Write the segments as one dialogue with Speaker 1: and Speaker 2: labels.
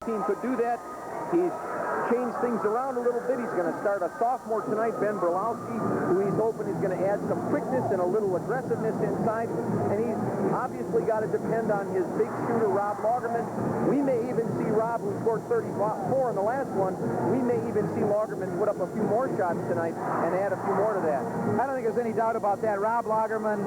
Speaker 1: team could do that. He's changed things around a little bit. He's going to start a sophomore tonight, Ben Berlowski, who he's hoping is going to add some quickness and a little aggressiveness inside. And he's obviously got to depend on his big shooter, Robb Logterman. We may even see Robb, who scored 34 in the last one, we may even see Logterman put up a few more shots tonight and add a few more to that.
Speaker 2: I don't think there's any doubt about that. Robb Logterman,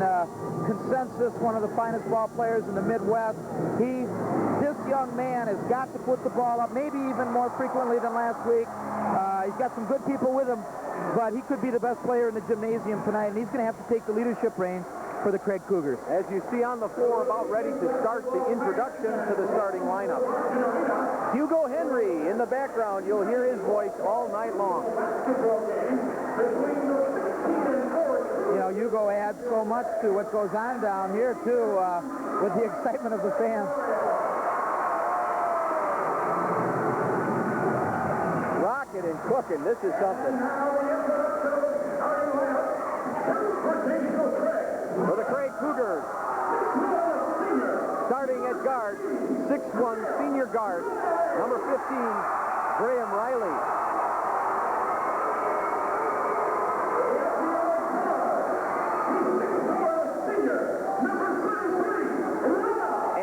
Speaker 2: consensus, one of the finest ball players in the Midwest. This young man has got to put the ball up, maybe even more frequently than last week. He's got some good people with him, but he could be the best player in the gymnasium tonight, and he's going to have to take the leadership reins for the Craig Cougars.
Speaker 1: As you see on the floor, about ready to start the introduction to the starting lineup. Hugo Henry in the background. You'll hear his voice all night long.
Speaker 2: You know, Hugo adds so much to what goes on down here, too, with the excitement of the fans.
Speaker 1: Rocking and cooking. This is something. For the Craig Cougars, starting at guard, 6'1", senior guard, number 15, Graham Riley.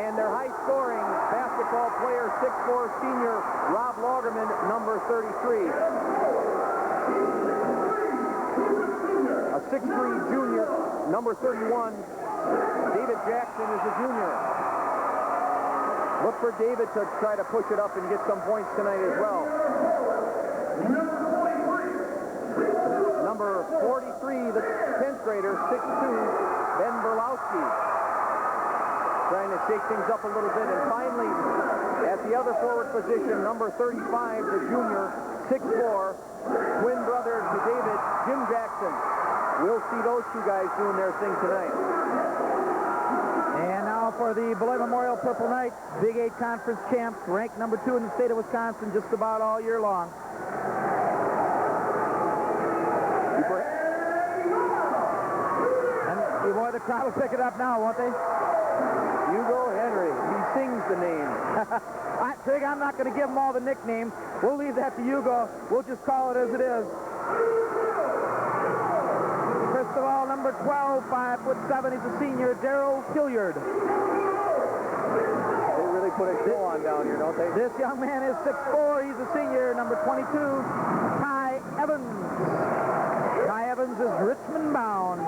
Speaker 1: And their high-scoring basketball player, 6'4", senior Robb Logterman, number 33. A 6'3", junior, number 31, David Jackson is a junior. Look for David to try to push it up and get some points tonight as well. Number 43, the 10th grader, 6'2", Ben Berlowski. Trying to shake things up a little bit. And finally, at the other forward position, number 35, the junior, 6'4", twin brother to David, Jim Jackson. We'll see those two guys doing their thing tonight.
Speaker 2: And now for the Beloit Memorial Purple Knights, Big 8 Conference champs, ranked number 2 in the state of Wisconsin just about all year long. And boy, the crowd will pick it up now, won't they?
Speaker 1: Hugo Henry. He sings the name.
Speaker 2: Trig, I'm not going to give them all the nicknames. We'll leave that to Hugo. We'll just call it as it is. First of all, number 12, 5'7", he's a senior, Darryl Hilliard.
Speaker 1: They really put a show on down here, don't they?
Speaker 2: This young man is 6'4", he's a senior, number 22, Ty Evans. Ty Evans is Richmond bound.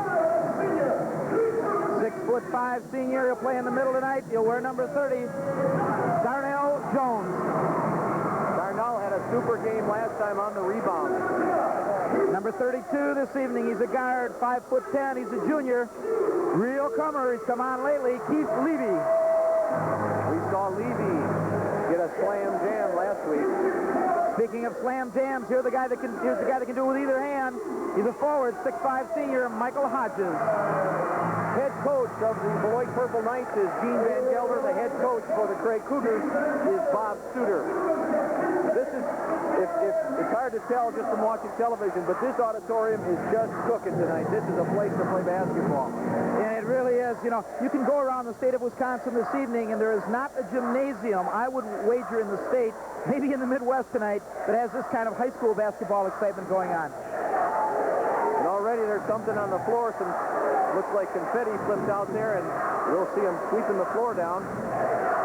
Speaker 2: 6'5", senior, he'll play in the middle tonight. He'll wear number 30, Darnell Jones.
Speaker 1: Darnell had a super game last time on the rebound.
Speaker 2: Number 32 this evening, he's a guard, 5'10", he's a junior. Real comer, he's come on lately, Keith Levy.
Speaker 1: We saw Levy get a slam jam last week.
Speaker 2: Speaking of slam jams, here's the guy that can do it with either hand. He's a forward, 6'5", senior, Michael Hodges.
Speaker 1: Head coach of the Beloit Purple Knights is Gene Van Gelder. The head coach for the Craig Cougars is Bob Suter. This is, it's hard to tell just from watching television, but this auditorium is just cooking tonight. This is a place to play basketball.
Speaker 2: And it really is. You know, you can go around the state of Wisconsin this evening, and there is not a gymnasium, I would wager, in the state, maybe in the Midwest tonight, that has this kind of high school basketball excitement going on.
Speaker 1: And already there's something on the floor. Some looks like confetti flipped out there, and we'll see them sweeping the floor down.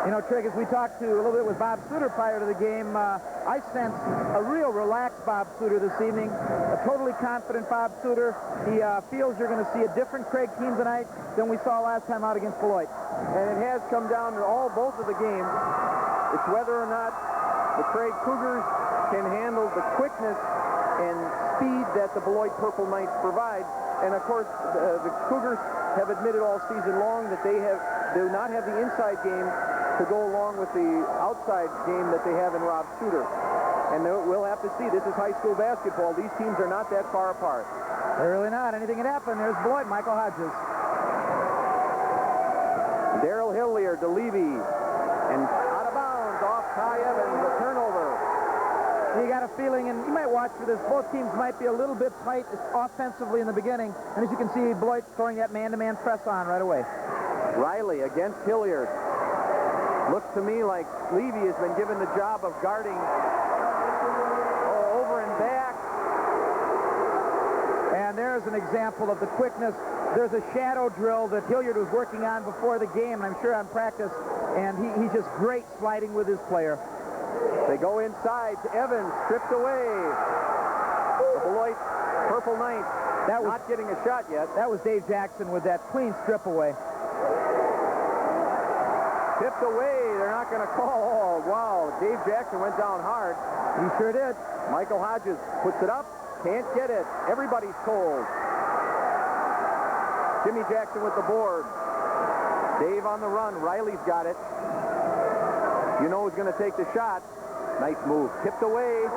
Speaker 2: You know, Trig, as we talked to a little bit with Bob Suter prior to the game, I sense a real relaxed Bob Suter this evening, a totally confident Bob Suter. He feels you're going to see a different Craig team tonight than we saw last time out against Beloit.
Speaker 1: And it has come down to both of the games. It's whether or not the Craig Cougars can handle the quickness and speed that the Beloit Purple Knights provide. And of course, the Cougars have admitted all season long that they do not have the inside game to go along with the outside game that they have in Rob Suter. And we'll have to see. This is high school basketball. These teams are not that far apart.
Speaker 2: They're really not. Anything can happen. There's Beloit, Michael Hodges.
Speaker 1: Darrell Hilliard to Levy. And out of bounds off Ty Evans, a turnover.
Speaker 2: You got a feeling, and you might watch for this, both teams might be a little bit tight offensively in the beginning. And as you can see, Beloit throwing that man-to-man press on right away.
Speaker 1: Riley against Hilliard. Looks to me like Levy has been given the job of guarding over and back.
Speaker 2: And there's an example of the quickness. There's a shadow drill that Hilliard was working on before the game, and I'm sure on practice, and he's just great sliding with his player.
Speaker 1: They go inside to Evans, stripped away. The Beloit Purple Knights not getting a shot yet.
Speaker 2: That was Dave Jackson with that clean strip away.
Speaker 1: Tipped away. They're not going to call. Oh, wow. Dave Jackson went down hard.
Speaker 2: He sure did.
Speaker 1: Michael Hodges puts it up. Can't get it. Everybody's cold. Jimmy Jackson with the board. Dave on the run. Riley's got it. You know who's going to take the shot. Nice move. Tipped away.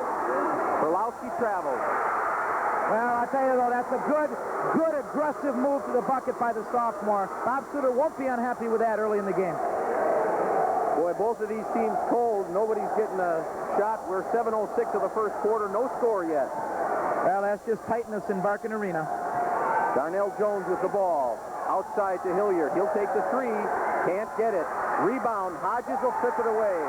Speaker 1: Berlowski travels.
Speaker 2: Well, I tell you, though, that's a good aggressive move to the bucket by the sophomore. Bob Suter won't be unhappy with that early in the game.
Speaker 1: Boy, both of these teams cold. Nobody's getting a shot. We're 7:06 of the first quarter. No score yet.
Speaker 2: Well, that's just tightness in Barkin Arena.
Speaker 1: Darnell Jones with the ball. Outside to Hilliard. He'll take the three. Can't get it. Rebound. Hodges will flip it away.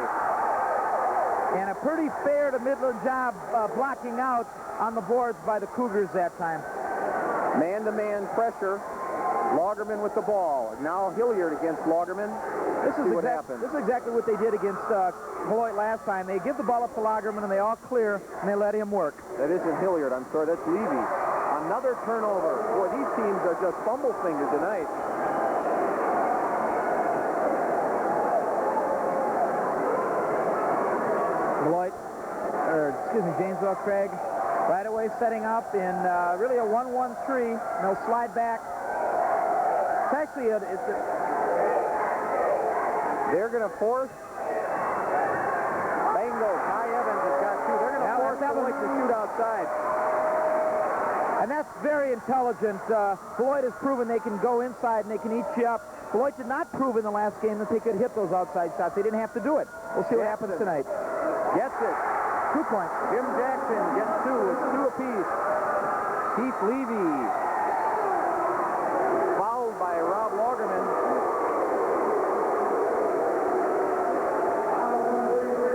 Speaker 2: And a pretty fair to Midland job blocking out on the boards by the Cougars that time.
Speaker 1: Man-to-man pressure. Logterman with the ball. Now Hilliard against Logterman.
Speaker 2: This is exactly what they did against Beloit last time. They give the ball up to Logterman, and they all clear, and they let him work.
Speaker 1: That isn't Hilliard. I'm sorry. That's Levy. Another turnover. Boy, these teams are just fumble fingers tonight.
Speaker 2: Janesville, Craig, right away setting up in really a 1-1-3. And they'll slide back. It's actually
Speaker 1: they're going to force. Bango. Ty Evans has got two. They're going to force Beloit to shoot outside.
Speaker 2: And that's very intelligent. Beloit has proven they can go inside and they can eat you up. Beloit did not prove in the last game that they could hit those outside shots. They didn't have to do it. We'll see what happens tonight.
Speaker 1: Gets it.
Speaker 2: 2 points.
Speaker 1: Jim Jackson gets two. It's two apiece. Keith Levy. Fouled by Robb Logterman.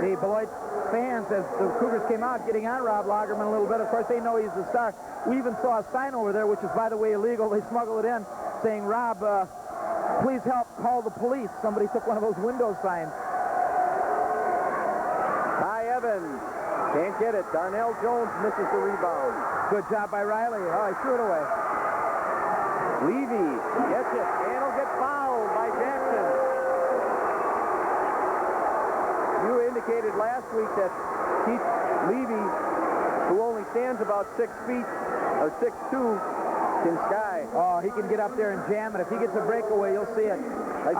Speaker 2: The Beloit fans, as the Cougars came out, getting on Robb Logterman a little bit. Of course, they know he's the star. We even saw a sign over there, which is, by the way, illegal. They smuggled it in, saying, Rob, please help, call the police. Somebody took one of those window signs.
Speaker 1: Ty Evans. Can't get it. Darnell Jones misses the rebound.
Speaker 2: Good job by Riley. Oh, he threw it away.
Speaker 1: Levy gets it, and he'll get fouled by Jackson. You indicated last week that Keith Levy, who only stands about 6 feet, or 6'2", can sky.
Speaker 2: Oh, he can get up there and jam it. If he gets a breakaway, you'll see it.
Speaker 1: I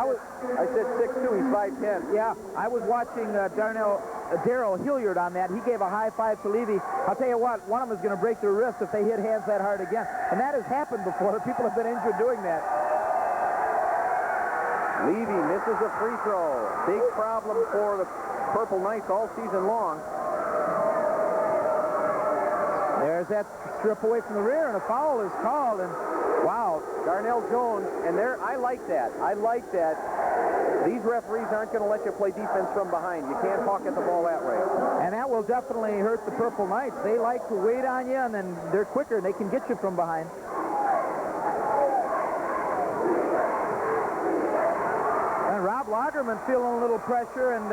Speaker 1: said 6'2", he's 5'10".
Speaker 2: Yeah, I was watching Darryl Hilliard on that. He gave a high five to Levy. I'll tell you what, one of them is going to break their wrist if they hit hands that hard again. And that has happened before. People have been injured doing that.
Speaker 1: Levy misses a free throw. Big problem for the Purple Knights all season long.
Speaker 2: There's that strip away from the rear, and a foul is called. And wow,
Speaker 1: Darnell Jones, and there, I like that. I like that. These referees aren't going to let you play defense from behind. You can't pocket the ball that way.
Speaker 2: And that will definitely hurt the Purple Knights. They like to wait on you, and then they're quicker, and they can get you from behind. And Robb Logterman feeling a little pressure, and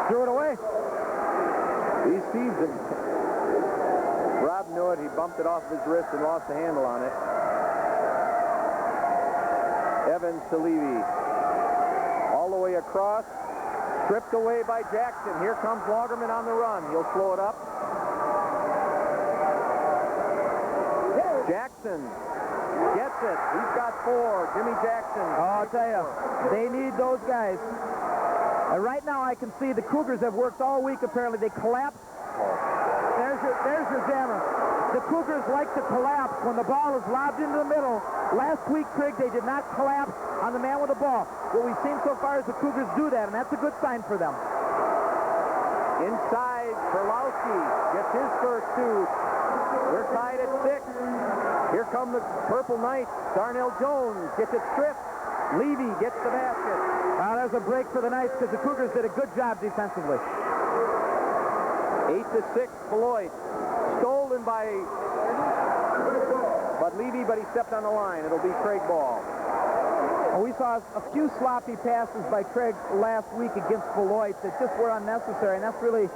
Speaker 2: threw it away.
Speaker 1: These teams, Rob knew it. He bumped it off his wrist and lost the handle on it. Evans to Levy. All the way across. Stripped away by Jackson. Here comes Logterman on the run. He'll slow it up. Jackson gets it. He's got 4. Jimmy Jackson.
Speaker 2: Oh, I'll tell you, they need those guys. Right now, I can see the Cougars have worked all week, apparently. They collapsed. There's your jammer. The Cougars like to collapse when the ball is lobbed into the middle. Last week, Craig, they did not collapse on the man with the ball. What we've seen so far is the Cougars do that, and that's a good sign for them.
Speaker 1: Inside, Berlowski gets his first 2. We're tied at 6. Here come the Purple Knights. Darnell Jones gets it stripped. Levy gets the basket.
Speaker 2: There's a break for the Knights because the Cougars did a good job defensively.
Speaker 1: 8-6, Beloit. Stolen by Levy, but he stepped on the line. It'll be Craig ball.
Speaker 2: Well, we saw a few sloppy passes by Craig last week against Beloit that just were unnecessary, and that's really,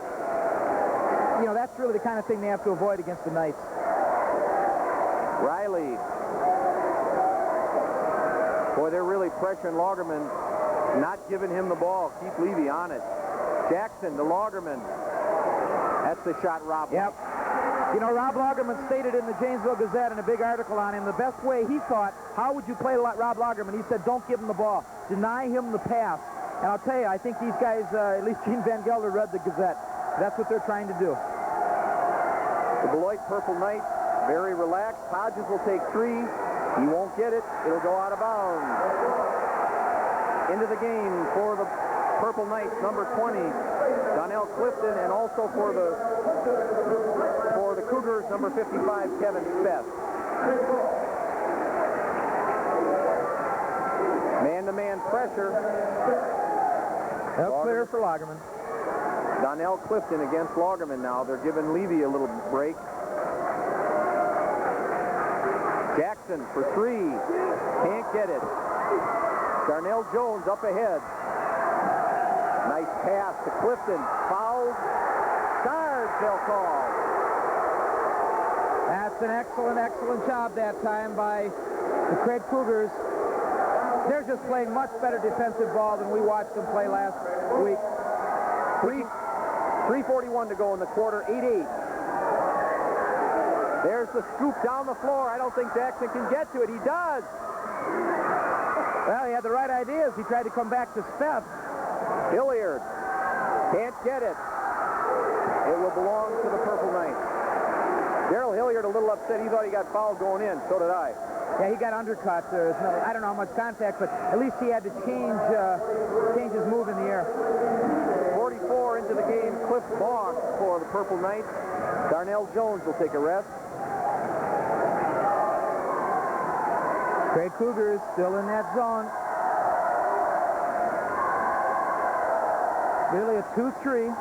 Speaker 2: that's really the kind of thing they have to avoid against the Knights.
Speaker 1: Riley. Boy, they're really pressuring Logterman, not giving him the ball. Keep Levy on it. Jackson to Logterman. That's the shot Robb.
Speaker 2: Yep. Robb Logterman stated in the Janesville Gazette in a big article on him, the best way he thought, how would you play Robb Logterman? He said, don't give him the ball. Deny him the pass. And I'll tell you, I think these guys, at least Gene Van Gelder read the Gazette. That's what they're trying to do.
Speaker 1: The Beloit Purple Knights, very relaxed. Hodges will take 3. He won't get it. It'll go out of bounds. Into the game for the Purple Knights, number 20, Donnell Clifton, and also for the Cougars, number 55, Kevin Speth. Man-to-man pressure.
Speaker 2: That's clear for Logterman.
Speaker 1: Donnell Clifton against Logterman now. They're giving Levy a little break. Jackson for 3. Can't get it. Darnell Jones up ahead. Nice pass to Clifton. Fouled. Charge, they'll call.
Speaker 2: That's an excellent, excellent job that time by the Craig Cougars. They're just playing much better defensive ball than we watched them play last week.
Speaker 1: 3:41 to go in the quarter. 8-8. There's the scoop down the floor. I don't think Jackson can get to it. He does.
Speaker 2: Well, he had the right ideas. He tried to come back to Speth.
Speaker 1: Hilliard can't get it. It will belong to the Purple Knights. Darrell Hilliard a little upset. He thought he got fouled going in. So did I.
Speaker 2: Yeah, he got undercut. I don't know how much contact, but at least he had to change his move in the air.
Speaker 1: 44 into the game. Cliff Boggs for the Purple Knights. Darnell Jones will take a rest.
Speaker 2: Craig Cougars still in that zone. Really a 2-3.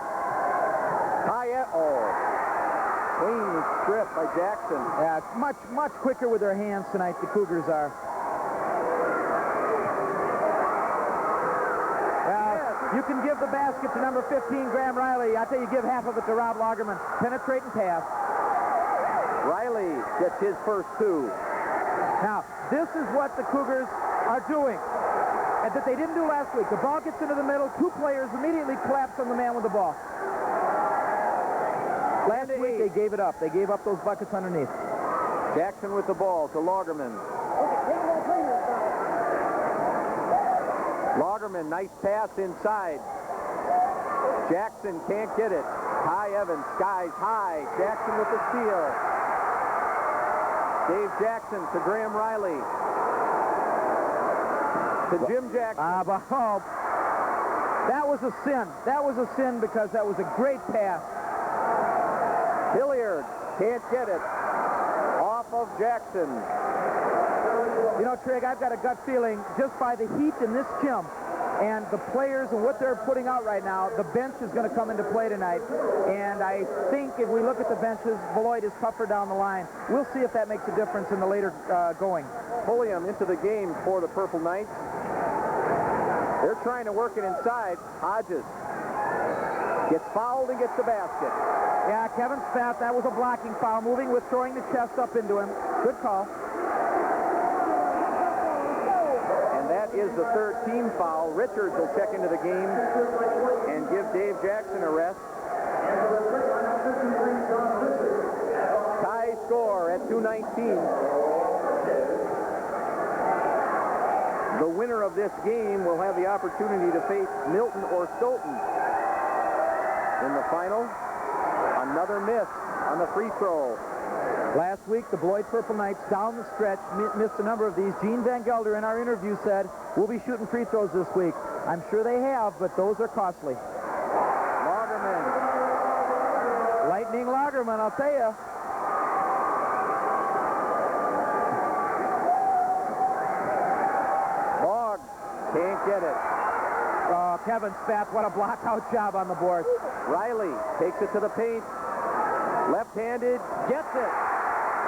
Speaker 1: Clean strip by Jackson.
Speaker 2: Yeah, much, much quicker with their hands tonight, the Cougars are. You can give the basket to number 15, Graham Riley. I tell you, give half of it to Robb Logterman. Penetrate and pass.
Speaker 1: Riley gets his first 2.
Speaker 2: Now, this is what the Cougars are doing, and that they didn't do last week. The ball gets into the middle. 2 players immediately collapse on the man with the ball. Last week, they gave it up. They gave up those buckets underneath.
Speaker 1: Jackson with the ball to Logterman. Logterman, nice pass inside. Jackson can't get it. Ty Evans, skies high. Jackson with the steal. Dave Jackson to Graham Riley. To Jim Jackson.
Speaker 2: That was a sin. That was a sin because that was a great pass.
Speaker 1: Hilliard can't get it. Off of Jackson.
Speaker 2: Trig, I've got a gut feeling just by the heat in this gym and the players and what they're putting out right now, the bench is going to come into play tonight. And I think if we look at the benches, Beloit is tougher down the line. We'll see if that makes a difference in the later going.
Speaker 1: Pulliam into the game for the Purple Knights. They're trying to work it inside. Hodges gets fouled and gets the basket.
Speaker 2: Yeah, Kevin Speth, that was a blocking foul, moving with throwing the chest up into him. Good call.
Speaker 1: And that is the 3rd team foul. Richards will check into the game and give Dave Jackson a rest. Tie score at 2:19. The winner of this game will have the opportunity to face Milton or Stoughton in the final. Another miss on the free throw.
Speaker 2: Last week, the Beloit Purple Knights down the stretch missed a number of these. Gene Van Gelder in our interview said, we'll be shooting free throws this week. I'm sure they have, but those are costly.
Speaker 1: Logterman.
Speaker 2: Lightning Logterman, I'll tell you.
Speaker 1: Boggs can't get it.
Speaker 2: Kevin Spath, what a blockout job on the board.
Speaker 1: Riley takes it to the paint. Left-handed, gets it.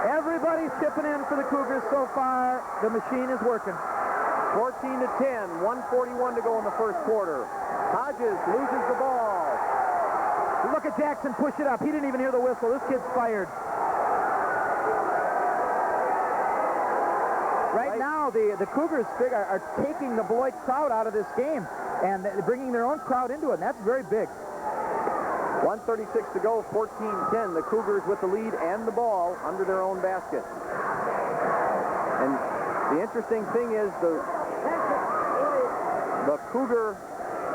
Speaker 2: Everybody's chipping in for the Cougars so far. The machine is working.
Speaker 1: 14-10, 1:41 to go in the first quarter. Hodges loses the ball.
Speaker 2: Look at Jackson push it up. He didn't even hear the whistle. This kid's fired. Right now, the Cougars are taking the Beloit crowd out of this game and bringing their own crowd into it, and that's very big.
Speaker 1: 1:36 to go, 14-10. The Cougars with the lead and the ball under their own basket. And the interesting thing is the Cougar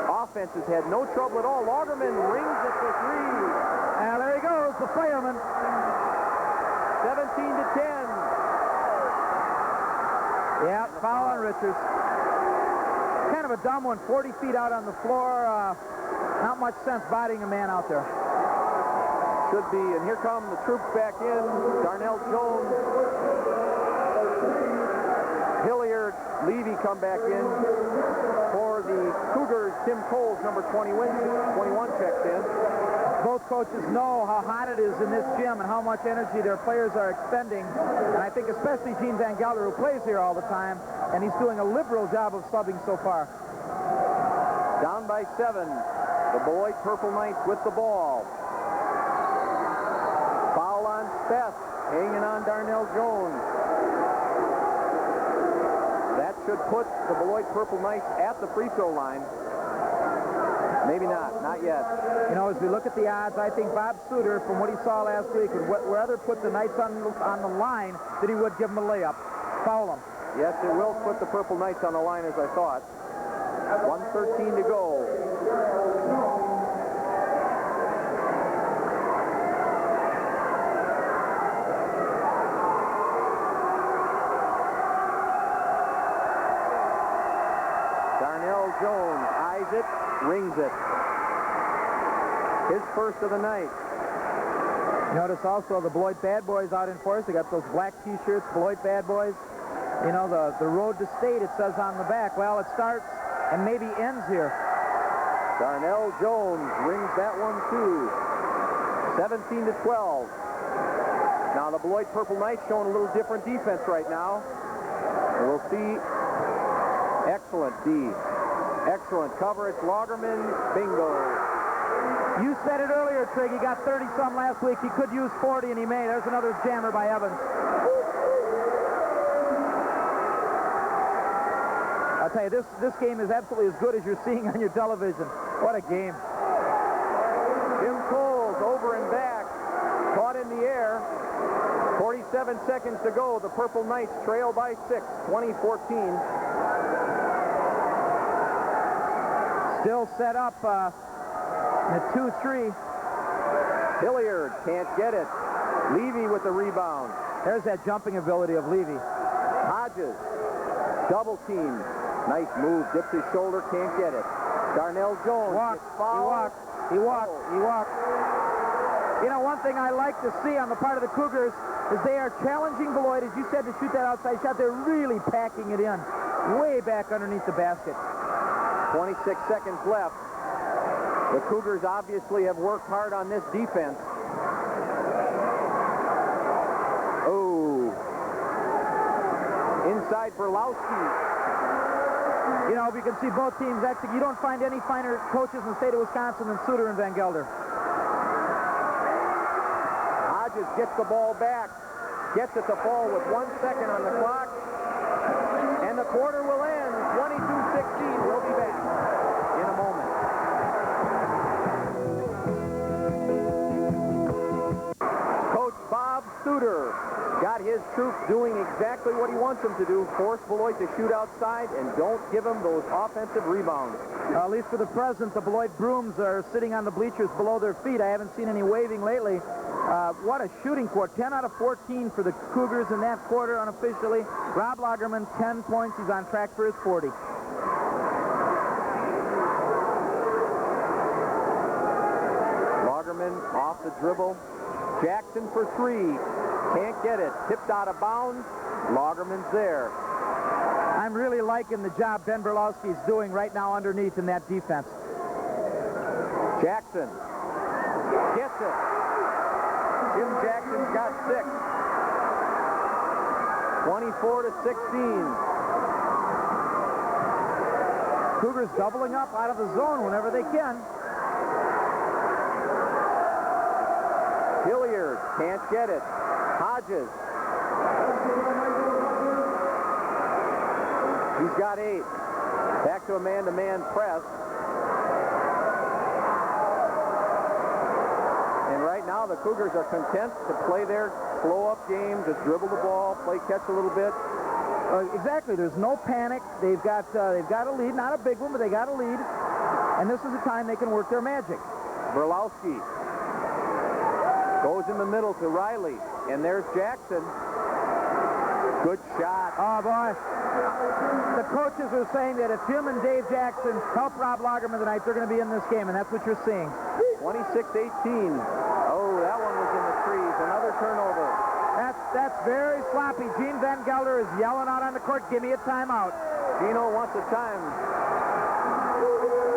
Speaker 1: offense has had no trouble at all. Logterman rings it for three.
Speaker 2: And there he goes, the fireman.
Speaker 1: 17-10.
Speaker 2: Yeah, foul on Richards. Kind of a dumb one, 40 feet out on the floor. Not much sense bodying a man out there.
Speaker 1: Should be, and here come the troops back in. Darnell Jones, Hilliard, Levy come back in. For the Cougars, Tim Coles, number 21, checks in.
Speaker 2: Both coaches know how hot it is in this gym and how much energy their players are expending. And I think especially Gene Van Gelder, who plays here all the time, and he's doing a liberal job of subbing so far.
Speaker 1: Down by 7. The Beloit Purple Knights with the ball. Foul on Speth, hanging on Darnell Jones. That should put the Beloit Purple Knights at the free throw line. Maybe not yet.
Speaker 2: You know, as we look at the odds, I think Bob Suter, from what he saw last week, would rather put the Knights on the line than he would give them a layup. Foul them.
Speaker 1: Yes, it will put the Purple Knights on the line, as I thought. 1:13 to go. Darnell Jones eyes it, rings it. His first of the night.
Speaker 2: Notice also the Beloit Bad Boys out in force. They got those black T-shirts, Beloit Bad Boys. You know, the road to state, it says on the back. Well, it starts and maybe ends here.
Speaker 1: Darnell Jones rings that one too. 17-12. Now the Beloit Purple Knights showing a little different defense right now. And we'll see. Excellent D. Excellent coverage. Logterman, bingo.
Speaker 2: You said it earlier, Trig. He got 30-some last week. He could use 40, and he may. There's another jammer by Evans. I'll tell you, this game is absolutely as good as you're seeing on your television. What a game.
Speaker 1: Tim Coles over and back. Caught in the air. 47 seconds to go. The Purple Knights trail by 6, 20-14.
Speaker 2: Still set up the 2-3.
Speaker 1: Hilliard can't get it. Levy with the rebound.
Speaker 2: There's that jumping ability of Levy.
Speaker 1: Hodges, double team. Nice move, dips his shoulder, can't get it. Darnell Jones gets fouled.
Speaker 2: He walked. You know, one thing I like to see on the part of the Cougars is they are challenging Beloit, as you said, to shoot that outside shot. They're really packing it in way back underneath the basket.
Speaker 1: 26 seconds left. The Cougars obviously have worked hard on this defense. Oh. Inside Berlowski.
Speaker 2: You know, you can see both teams actually, you don't find any finer coaches in the state of Wisconsin than Suter and Van Gelder.
Speaker 1: Hodges gets the ball back. Gets it to fall with 1 second on the clock. And the quarter will end. 22-16. We'll be back in a moment. Coach Bob Suter got his troops doing exactly what he wants them to do. Force Beloit to shoot outside and don't give them those offensive rebounds.
Speaker 2: At least for the present, the Beloit Brooms are sitting on the bleachers below their feet. I haven't seen any waving lately. What a shooting quarter. 10 out of 14 for the Cougars in that quarter unofficially. Robb Logterman, 10 points. He's on track for his 40.
Speaker 1: Logterman off the dribble. Jackson for 3. Can't get it. Tipped out of bounds. Logterman's there.
Speaker 2: I'm really liking the job Ben Berlowski is doing right now underneath in that defense.
Speaker 1: Jackson gets it. Jim Jackson's got 6. 24-16.
Speaker 2: Cougars doubling up out of the zone whenever they can.
Speaker 1: Hilliard can't get it. Hodges. He's got 8. Back to a man-to-man press. And right now the Cougars are content to play their slow-up game, just dribble the ball, play catch a little bit.
Speaker 2: Exactly. There's no panic. They've got a lead, not a big one, but they got a lead. And this is the time they can work their magic.
Speaker 1: Berlowski goes in the middle to Riley, and there's Jackson. Good shot.
Speaker 2: Oh, boy. The coaches are saying that if Jim and Dave Jackson help Robb Logterman tonight, they're going to be in this game, and that's what you're seeing.
Speaker 1: 26-18. Oh, that one was in the trees. Another turnover.
Speaker 2: That's very sloppy. Gene Van Gelder is yelling out on the court, give me a timeout.
Speaker 1: Gino wants a time.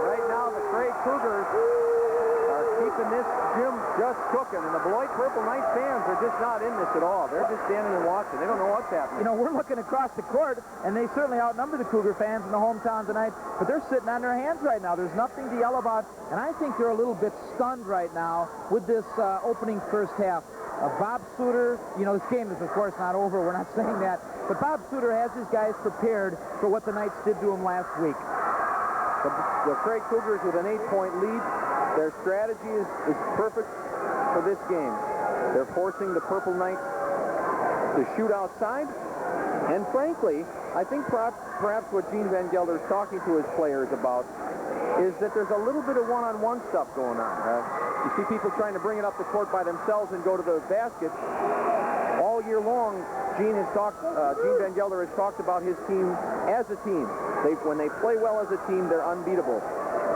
Speaker 1: Right now, the Craig Cougars are keeping this gym just cooking, and the Beloit Purple Knights fans are just not in this at all. They're just standing and watching. They don't know what's happening.
Speaker 2: You know, we're looking across the court, and they certainly outnumber the Cougar fans in the hometown tonight, but they're sitting on their hands right now. There's nothing to yell about, and I think they're a little bit stunned right now with this opening first half. Bob Suter, you know, this game is, of course, not over. We're not saying that. But Bob Suter has his guys prepared for what the Knights did to him last week.
Speaker 1: The Craig Cougars with an 8-point lead. Their strategy is perfect for this game. They're forcing the Purple Knights to shoot outside. And frankly, I think perhaps what Gene Van Gelder is talking to his players about is that there's a little bit of one-on-one stuff going on. You see people trying to bring it up the court by themselves and go to the basket. All year long, Gene Van Gelder has talked about his team as a team. When they play well as a team, they're unbeatable.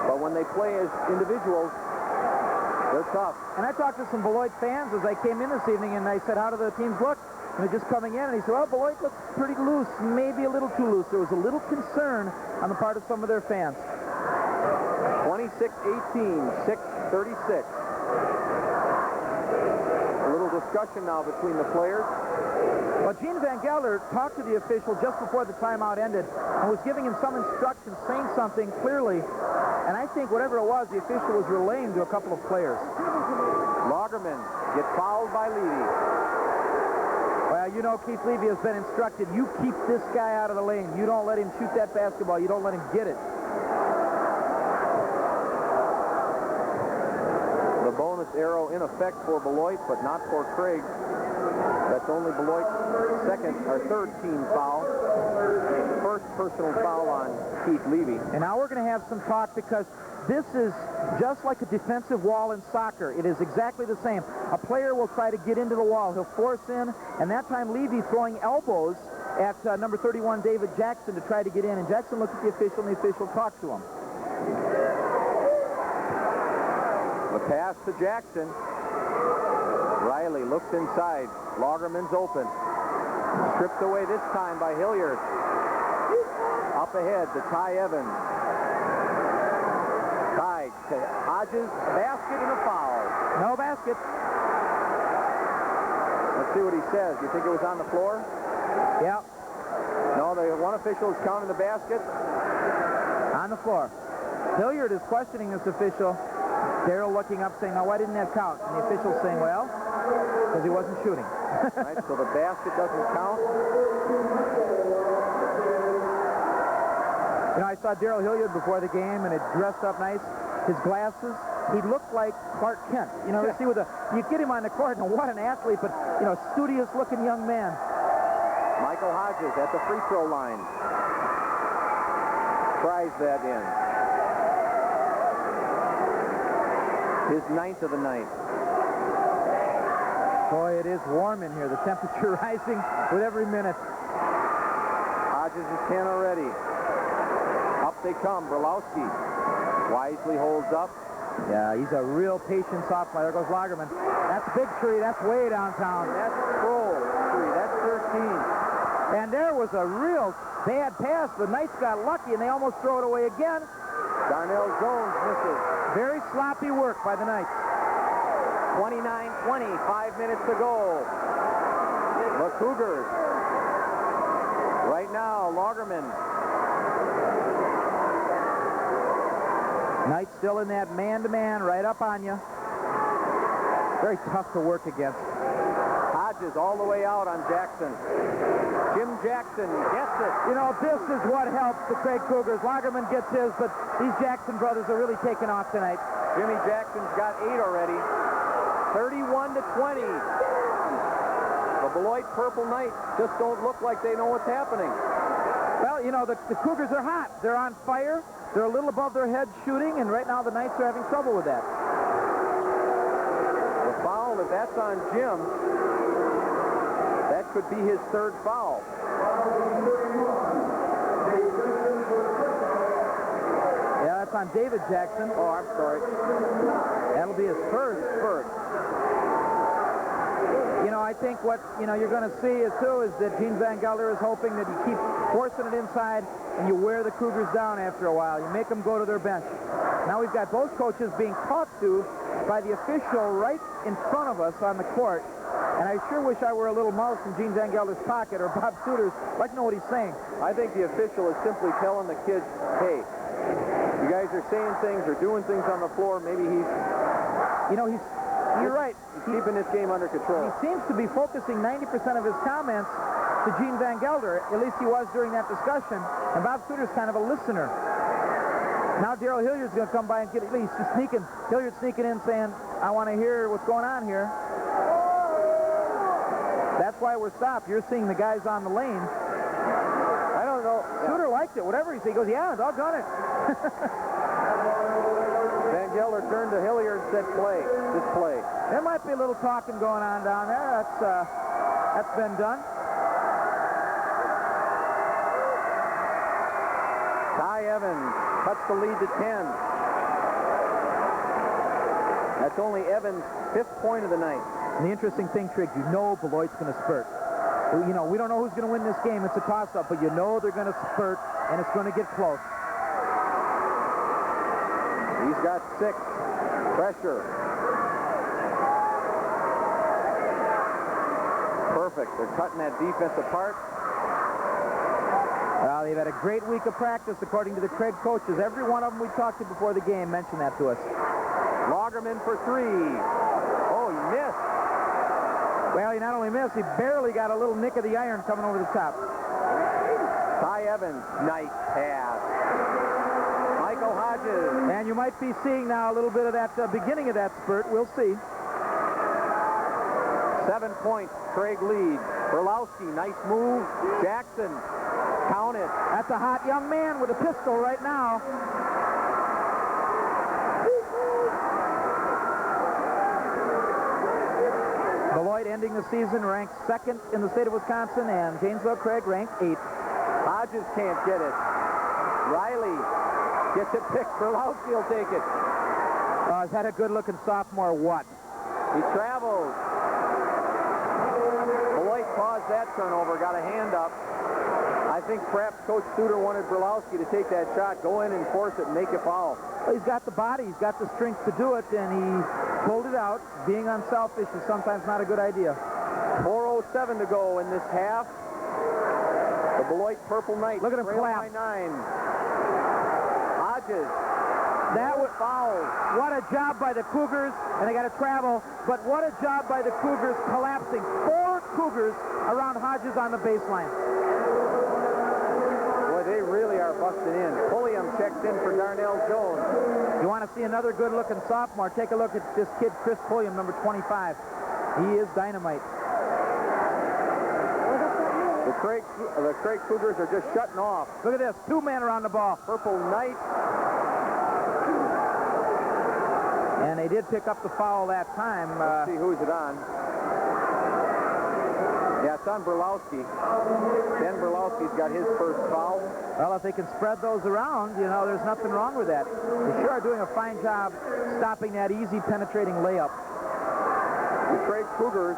Speaker 1: But when they play as individuals, they're tough.
Speaker 2: And I talked to some Beloit fans as I came in this evening, and I said, how do the teams look? And they're just coming in, and he said, well, Beloit looks pretty loose, maybe a little too loose. There was a little concern on the part of some of their fans.
Speaker 1: 26-18, 6:36. A little discussion now between the players.
Speaker 2: Well, Gene Van Gelder talked to the official just before the timeout ended and was giving him some instructions, saying something clearly. And I think whatever it was, the official was relaying to a couple of players.
Speaker 1: Logterman gets fouled by Levy.
Speaker 2: Well, you know, Keith Levy has been instructed, you keep this guy out of the lane. You don't let him shoot that basketball. You don't let him get it.
Speaker 1: The bonus arrow in effect for Beloit, but not for Craig. That's only Beloit's third team foul. First personal foul on Keith Levy.
Speaker 2: And now we're going to have some talk because this is just like a defensive wall in soccer. It is exactly the same. A player will try to get into the wall. He'll force in, and that time Levy throwing elbows at number 31, David Jackson, to try to get in. And Jackson looked at the official, and the official talked to him.
Speaker 1: The pass to Jackson. Riley looks inside. Logterman's open. Stripped away this time by Hilliard. Up ahead to Ty Evans. Ty to Hodges. Basket and a foul.
Speaker 2: No basket.
Speaker 1: Let's see what he says. You think it was on the floor?
Speaker 2: Yeah.
Speaker 1: No, the one official is counting the basket.
Speaker 2: On the floor. Hilliard is questioning this official. Darrell looking up saying, now why didn't that count? And the official's saying, well, because he wasn't shooting.
Speaker 1: Right, so the basket doesn't count.
Speaker 2: You know, I saw Darrell Hilliard before the game, and it dressed up nice. His glasses, he looked like Clark Kent. You know, see, you get him on the court, and what an athlete, but, you know, studious-looking young man.
Speaker 1: Michael Hodges at the free throw line. Tries that in. His 9th of the night.
Speaker 2: Boy, it is warm in here. The temperature rising with every minute.
Speaker 1: Hodges is 10 already. Up they come. Berlowski wisely holds up.
Speaker 2: Yeah, he's a real patient soft player. There goes Logterman. That's Big Tree. That's way downtown.
Speaker 1: That's Kroll. That's 13.
Speaker 2: And there was a real bad pass. The Knights got lucky, and they almost throw it away again.
Speaker 1: Darnell Jones misses.
Speaker 2: Very sloppy work by the Knights.
Speaker 1: 29-20, 5 minutes to go. The Cougars. Right now, Logterman.
Speaker 2: Knights still in that man-to-man, right up on you. Very tough to work against.
Speaker 1: Hodges all the way out on Jackson. Jim Jackson gets it.
Speaker 2: You know, this is what helps the Craig Cougars. Logterman gets his, but these Jackson brothers are really taking off tonight.
Speaker 1: Jimmy Jackson's got 8 already. 31-20. The Beloit Purple Knights just don't look like they know what's happening.
Speaker 2: Well, you know, the Cougars are hot. They're on fire. They're a little above their heads shooting, and right now the Knights are having trouble with that.
Speaker 1: The foul, if that's on Jim, that could be his 3rd foul.
Speaker 2: Yeah, that's on David Jackson.
Speaker 1: Oh, I'm sorry.
Speaker 2: That'll be his first. You know, I think what, you're going to see is that Gene Van Gelder is hoping that you keep forcing it inside and you wear the Cougars down after a while. You make them go to their bench. Now we've got both coaches being talked to by the official right in front of us on the court. And I sure wish I were a little mouse in Gene Van Gelder's pocket or Bob Suter's. I'd like to know what he's saying.
Speaker 1: I think the official is simply telling the kids, hey, you guys are saying things or doing things on the floor. Maybe he's...
Speaker 2: You're right.
Speaker 1: He's keeping this game under control.
Speaker 2: He seems to be focusing 90% of his comments to Gene Van Gelder. At least he was during that discussion. And Bob Suter's kind of a listener. Now Darrell Hilliard's going to come by and get... He's just sneaking. Hilliard's sneaking in saying, I want to hear what's going on here. That's why we're stopped. You're seeing the guys on the lane.
Speaker 1: I don't know.
Speaker 2: Suter liked it. Whatever he said, he goes, yeah, doggone it.
Speaker 1: Van Gelder turned to Hilliard and said, play. Just play.
Speaker 2: There might be a little talking going on down there. That's been done.
Speaker 1: Ty Evans cuts the lead to 10. That's only Evans' 5th point of the night.
Speaker 2: And the interesting thing, Triggs, Beloit's going to spurt. We don't know who's going to win this game. It's a toss-up, but they're going to spurt, and it's going to get close.
Speaker 1: He's got 6. Pressure. Perfect. They're cutting that defense apart.
Speaker 2: Well, they've had a great week of practice, according to the Craig coaches. Every one of them we talked to before the game mentioned that to us.
Speaker 1: Logterman for 3. Oh, he missed.
Speaker 2: Well, he not only missed, he barely got a little nick of the iron coming over the top.
Speaker 1: Ty Evans, nice pass. Michael Hodges.
Speaker 2: And you might be seeing now a little bit of that beginning of that spurt. We'll see.
Speaker 1: 7 points, Craig lead. Berlowski, nice move. Jackson, count it.
Speaker 2: That's a hot young man with a pistol right now. Beloit ending the season ranked 2nd in the state of Wisconsin, and Janesville Craig ranked 8th.
Speaker 1: Hodges can't get it. Riley gets it picked. Berlowski will take it.
Speaker 2: Is that a good-looking sophomore? What?
Speaker 1: He travels. Beloit caused that turnover, got a hand up. I think perhaps Coach Suter wanted Berlowski to take that shot, go in and force it and make a foul.
Speaker 2: Well, he's got the body, he's got the strength to do it, and he pulled it out. Being unselfish is sometimes not a good idea.
Speaker 1: 4:07 to go in this half. The Beloit Purple Knights.
Speaker 2: Look at him collapse.
Speaker 1: By 9. Hodges.
Speaker 2: That was
Speaker 1: foul.
Speaker 2: What a job by the Cougars, and they got to travel, but what a job by the Cougars collapsing. 4 Cougars around Hodges on the baseline.
Speaker 1: Boy, they really are busting in. Pulliam checks in for Darnell Jones.
Speaker 2: You want to see another good-looking sophomore? Take a look at this kid, Chris Pulliam, number 25. He is dynamite.
Speaker 1: The Craig Cougars are just shutting off.
Speaker 2: Look at this. 2 men around the ball.
Speaker 1: Purple Knights.
Speaker 2: And they did pick up the foul that time.
Speaker 1: Let's see who's it on. Yeah, it's on Berlowski. Ben Berlowski's got his first foul.
Speaker 2: Well, if they can spread those around, there's nothing wrong with that. They sure are doing a fine job stopping that easy penetrating layup.
Speaker 1: The Craig Cougars